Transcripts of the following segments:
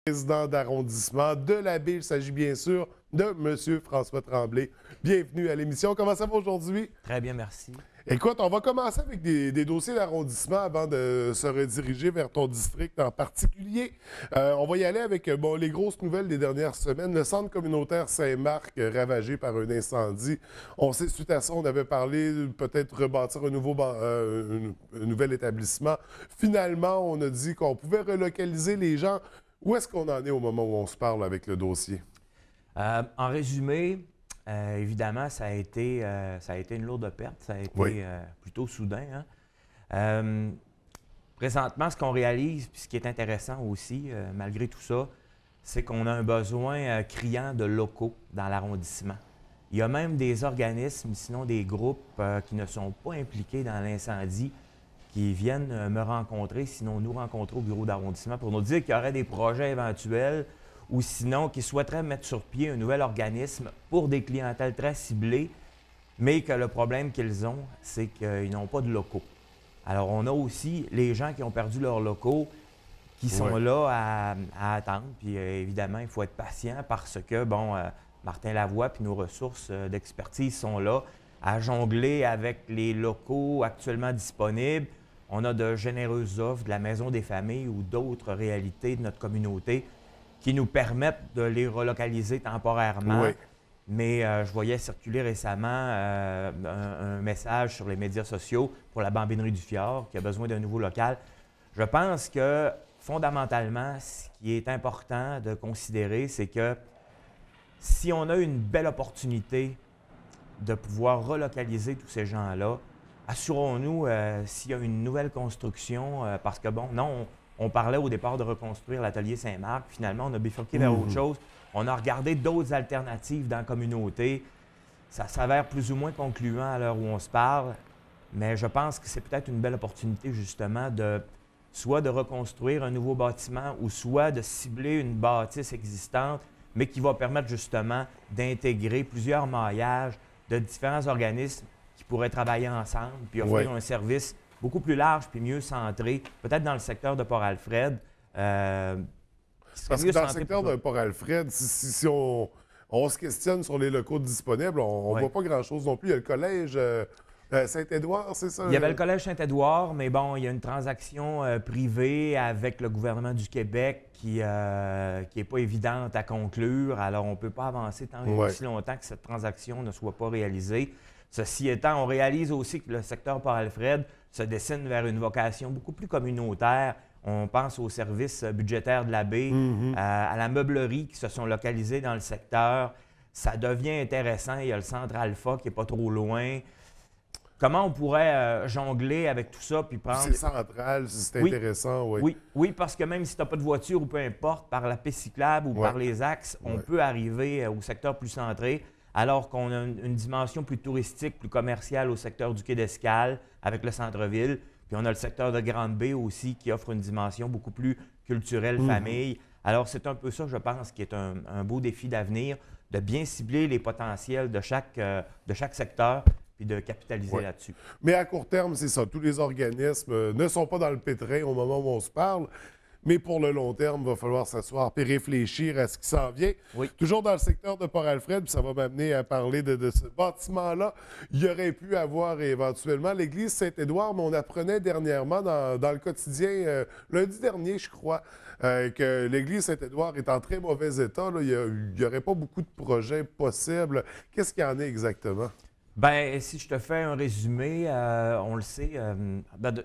Président d'arrondissement de la baie. Il s'agit bien sûr de M. François Tremblay. Bienvenue à l'émission. Comment ça va aujourd'hui? Très bien, merci. Écoute, on va commencer avec des dossiers d'arrondissement avant de se rediriger vers ton district en particulier. On va y aller avec les grosses nouvelles des dernières semaines. Le centre communautaire Saint-Marc ravagé par un incendie. On sait, suite à ça, on avait parlé de peut-être rebâtir un nouvel établissement. Finalement, on a dit qu'on pouvait relocaliser les gens. Où est-ce qu'on en est au moment où on se parle avec le dossier? En résumé, évidemment, ça a été une lourde perte. Ça a été plutôt soudain. Hein? Présentement, ce qu'on réalise, puis ce qui est intéressant aussi, malgré tout ça, c'est qu'on a un besoin criant de locaux dans l'arrondissement. Il y a même des organismes, sinon des groupes qui ne sont pas impliqués dans l'incendie, qui viennent me rencontrer, sinon nous rencontrer au bureau d'arrondissement pour nous dire qu'il y aurait des projets éventuels ou sinon qu'ils souhaiteraient mettre sur pied un nouvel organisme pour des clientèles très ciblées, mais que le problème qu'ils ont, c'est qu'ils n'ont pas de locaux. Alors, on a aussi les gens qui ont perdu leurs locaux qui sont là à attendre. Puis évidemment, il faut être patient parce que, Martin Lavoie puis nos ressources d'expertise sont là à jongler avec les locaux actuellement disponibles. On a de généreuses offres de la Maison des familles ou d'autres réalités de notre communauté qui nous permettent de les relocaliser temporairement. Oui. Mais je voyais circuler récemment un message sur les médias sociaux pour la Bambinerie du Fjord qui a besoin d'un nouveau local. Je pense que, fondamentalement, ce qui est important de considérer, c'est que si on a une belle opportunité de pouvoir relocaliser tous ces gens-là, assurons-nous s'il y a une nouvelle construction, parce que on parlait au départ de reconstruire l'atelier Saint-Marc. Finalement, on a bifurqué vers autre chose. On a regardé d'autres alternatives dans la communauté. Ça s'avère plus ou moins concluant à l'heure où on se parle, mais je pense que c'est peut-être une belle opportunité justement de soit de reconstruire un nouveau bâtiment ou soit de cibler une bâtisse existante, mais qui va permettre justement d'intégrer plusieurs maillages de différents organismes qui pourraient travailler ensemble puis offrir un service beaucoup plus large puis mieux centré, peut-être dans le secteur de Port-Alfred. Parce que dans le secteur de Port-Alfred, si on se questionne sur les locaux disponibles, on ne voit pas grand-chose non plus. Il y a le collège Saint-Édouard, c'est ça? Il y avait le collège Saint-Édouard, mais il y a une transaction privée avec le gouvernement du Québec qui n'est pas évidente à conclure. Alors, on ne peut pas avancer tant et aussi longtemps que cette transaction ne soit pas réalisée. Ceci étant, on réalise aussi que le secteur Port-Alfred se dessine vers une vocation beaucoup plus communautaire. On pense aux services budgétaires de la baie, à la meublerie qui se sont localisés dans le secteur. Ça devient intéressant. Il y a le centre Alpha qui n'est pas trop loin. Comment on pourrait jongler avec tout ça puis prendre... C'est central, c'est intéressant, oui. Oui, parce que même si tu n'as pas de voiture ou peu importe, par la piste cyclable ou par les axes, on peut arriver au secteur plus centré, alors qu'on a une dimension plus touristique, plus commerciale au secteur du Quai d'Escale avec le centre-ville. Puis on a le secteur de Grande-Baie aussi qui offre une dimension beaucoup plus culturelle, famille. Alors c'est un peu ça, je pense, qui est un beau défi d'avenir, de bien cibler les potentiels de chaque secteur puis de capitaliser là-dessus. Mais à court terme, c'est ça. Tous les organismes ne sont pas dans le pétrin au moment où on se parle. Mais pour le long terme, il va falloir s'asseoir et réfléchir à ce qui s'en vient. Oui. Toujours dans le secteur de Port-Alfred, puis ça va m'amener à parler de ce bâtiment-là. Il y aurait pu avoir éventuellement l'église Saint-Édouard, mais on apprenait dernièrement dans le quotidien, lundi dernier, je crois, que l'église Saint-Édouard est en très mauvais état. Là. Il n'y aurait pas beaucoup de projets possibles. Qu'est-ce qu'il y en a exactement? Bien, si je te fais un résumé, on le sait,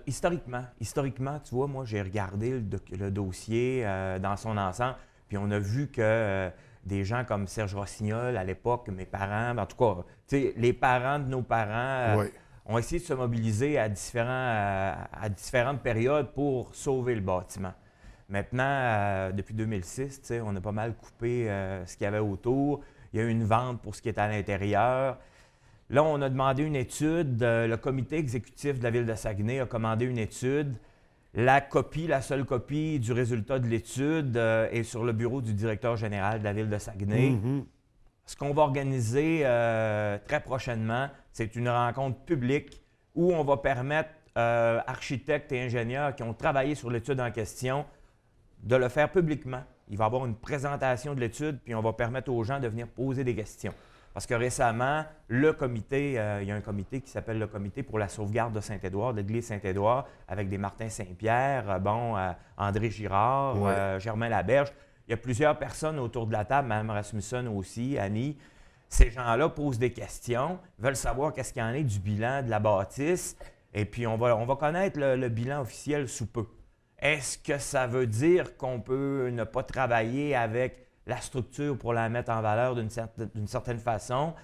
historiquement, tu vois, moi, j'ai regardé le dossier dans son ensemble, puis on a vu que des gens comme Serge Rossignol, à l'époque, mes parents, en tout cas, les parents de nos parents ont essayé de se mobiliser à différentes périodes pour sauver le bâtiment. Maintenant, depuis 2006, on a pas mal coupé ce qu'il y avait autour. Il y a eu une vente pour ce qui est à l'intérieur. Là, on a demandé une étude. Le comité exécutif de la Ville de Saguenay a commandé une étude. La seule copie du résultat de l'étude est sur le bureau du directeur général de la Ville de Saguenay. Ce qu'on va organiser très prochainement, c'est une rencontre publique où on va permettre architectes et ingénieurs qui ont travaillé sur l'étude en question de le faire publiquement il va y avoir une présentation de l'étude, puis on va permettre aux gens de venir poser des questions. Parce que récemment, le comité, il y a un comité qui s'appelle le Comité pour la sauvegarde de Saint-Édouard, de l'église Saint-Édouard, avec des Martin Saint-Pierre, André Girard, Germain Laberge. Il y a plusieurs personnes autour de la table, Mme Rasmussen aussi, Annie. Ces gens-là posent des questions, veulent savoir qu'est-ce qu'il y en est du bilan de la bâtisse, et puis on va connaître le bilan officiel sous peu. Est-ce que ça veut dire qu'on peut ne pas travailler avec la structure pour la mettre en valeur d'une certaine façon?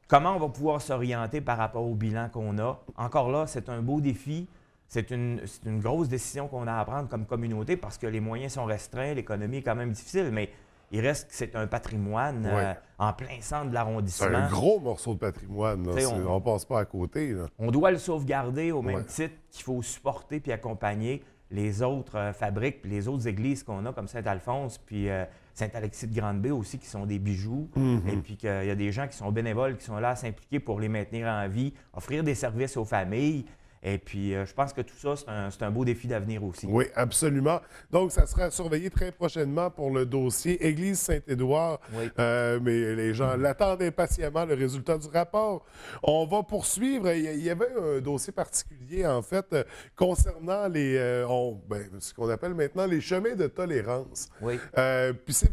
Comment on va pouvoir s'orienter par rapport au bilan qu'on a? Encore là, c'est un beau défi. C'est une grosse décision qu'on a à prendre comme communauté parce que les moyens sont restreints, l'économie est quand même difficile, mais il reste que c'est un patrimoine en plein centre de l'arrondissement. C'est un gros morceau de patrimoine. On ne passe pas à côté. Là. On doit le sauvegarder au même titre qu'il faut supporter puis accompagner les autres fabriques puis les autres églises qu'on a, comme Saint-Alphonse puis Saint-Alexis de Grande-Baie aussi, qui sont des bijoux. Et puis qu'il y a des gens qui sont bénévoles, qui sont là à s'impliquer pour les maintenir en vie, offrir des services aux familles. Et puis, je pense que tout ça, c'est un beau défi d'avenir aussi. Oui, absolument. Donc, ça sera surveillé très prochainement pour le dossier Église Saint-Édouard. Oui. Mais les gens l'attendent impatiemment, le résultat du rapport. On va poursuivre. Il y avait un dossier particulier, en fait, concernant ce qu'on appelle maintenant les chemins de tolérance. Oui. Puis c'est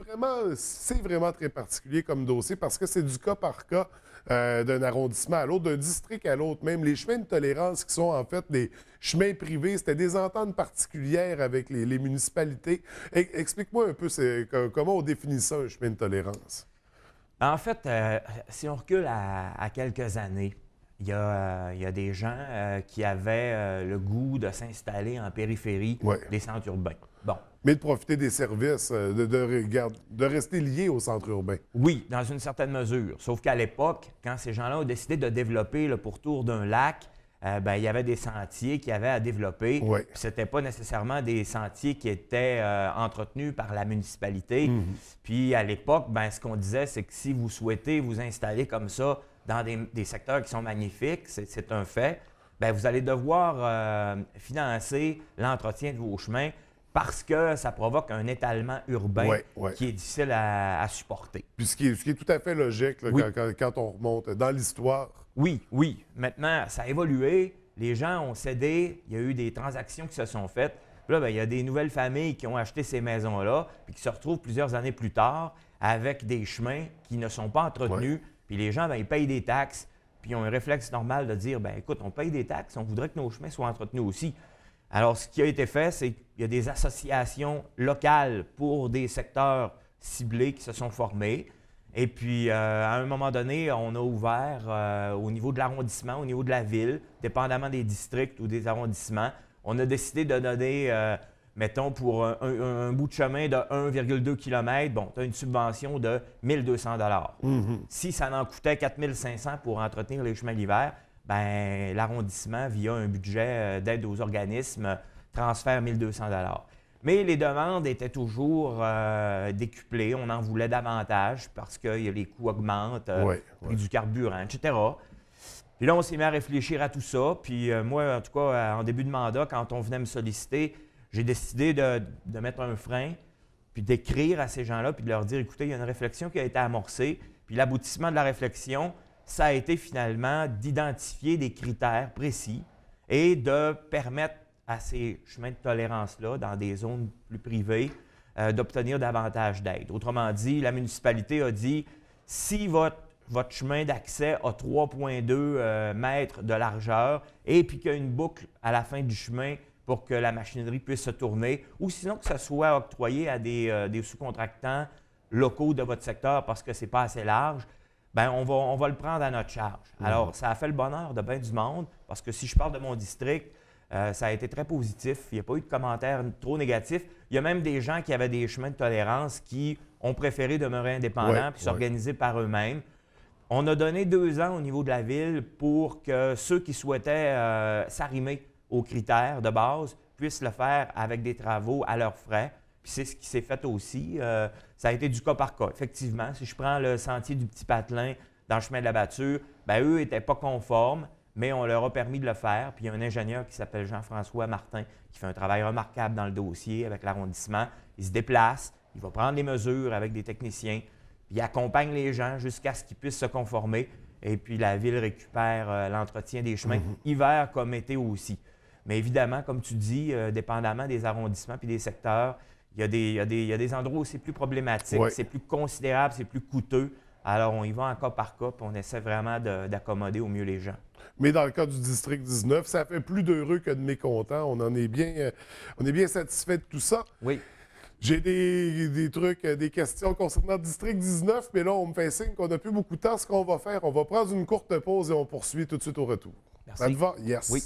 vraiment très particulier comme dossier parce que c'est du cas par cas. D'un arrondissement à l'autre, d'un district à l'autre. Même les chemins de tolérance qui sont en fait des chemins privés, c'était des ententes particulières avec les municipalités. Explique-moi un peu comment on définit ça, un chemin de tolérance. En fait, si on recule à quelques années, il y a des gens qui avaient le goût de s'installer en périphérie des centres urbains. Bon. Mais de profiter des services, de rester liés au centre urbain. Oui, dans une certaine mesure. Sauf qu'à l'époque, quand ces gens-là ont décidé de développer le pourtour d'un lac, il y avait des sentiers qu'il y avait à développer. Oui. Puis c'était pas nécessairement des sentiers qui étaient entretenus par la municipalité. Puis à l'époque, ce qu'on disait, c'est que si vous souhaitez vous installer comme ça dans des secteurs qui sont magnifiques, c'est un fait, vous allez devoir financer l'entretien de vos chemins parce que ça provoque un étalement urbain qui est difficile à supporter. Puis ce qui est tout à fait logique là, quand on remonte dans l'histoire. Oui. Maintenant, ça a évolué. Les gens ont cédé. Il y a eu des transactions qui se sont faites. Puis là, il y a des nouvelles familles qui ont acheté ces maisons-là puis qui se retrouvent plusieurs années plus tard avec des chemins qui ne sont pas entretenus. Puis les gens, ils payent des taxes. Puis ils ont un réflexe normal de dire, écoute, on paye des taxes, on voudrait que nos chemins soient entretenus aussi. Alors, ce qui a été fait, c'est qu'il y a des associations locales pour des secteurs ciblés qui se sont formés. Et puis, à un moment donné, on a ouvert au niveau de l'arrondissement, au niveau de la ville, dépendamment des districts ou des arrondissements, on a décidé de donner, mettons, pour un bout de chemin de 1,2 km, tu as une subvention de 1 200 $. Si ça en coûtait 4 500 pour entretenir les chemins l'hiver, l'arrondissement, via un budget d'aide aux organismes, transfère 1 200 $. Mais les demandes étaient toujours décuplées. On en voulait davantage parce que les coûts augmentent, le prix du carburant, etc. Puis là, on s'est mis à réfléchir à tout ça. Puis moi, en tout cas, en début de mandat, quand on venait me solliciter, j'ai décidé de mettre un frein, puis d'écrire à ces gens-là, puis de leur dire, écoutez, il y a une réflexion qui a été amorcée. Puis l'aboutissement de la réflexion, ça a été finalement d'identifier des critères précis et de permettre à ces chemins de tolérance-là, dans des zones plus privées, d'obtenir davantage d'aide. Autrement dit, la municipalité a dit, si votre chemin d'accès a 3,2 mètres de largeur et puis qu'il y a une boucle à la fin du chemin pour que la machinerie puisse se tourner, ou sinon que ça soit octroyé à des sous-contractants locaux de votre secteur parce que ce n'est pas assez large, on va le prendre à notre charge. Alors, ça a fait le bonheur de bien du monde, parce que si je parle de mon district, ça a été très positif. Il n'y a pas eu de commentaires trop négatifs. Il y a même des gens qui avaient des chemins de tolérance qui ont préféré demeurer indépendants puis s'organiser par eux-mêmes. On a donné 2 ans au niveau de la ville pour que ceux qui souhaitaient s'arrimer aux critères de base puissent le faire avec des travaux à leurs frais. Puis c'est ce qui s'est fait aussi. Ça a été du cas par cas. Effectivement, si je prends le sentier du Petit Patelin dans le chemin de la Batture, eux n'étaient pas conformes, mais on leur a permis de le faire. Puis il y a un ingénieur qui s'appelle Jean-François Martin qui fait un travail remarquable dans le dossier avec l'arrondissement. Il se déplace, il va prendre les mesures avec des techniciens, puis il accompagne les gens jusqu'à ce qu'ils puissent se conformer. Et puis, la Ville récupère l'entretien des chemins, hiver comme été aussi. Mais évidemment, comme tu dis, dépendamment des arrondissements puis des secteurs, il y a des endroits où c'est plus problématique, c'est plus considérable, c'est plus coûteux. Alors, on y va en cas par cas, puis on essaie vraiment d'accommoder au mieux les gens. Mais dans le cas du district 19, ça fait plus d'heureux que de mécontents. On est bien satisfait de tout ça. Oui. J'ai des trucs, des questions concernant le district 19, mais là, on me fait signe qu'on n'a plus beaucoup de temps. Ce qu'on va faire, on va prendre une courte pause et on poursuit tout de suite au retour. Merci. Ça te va? Yes. Oui.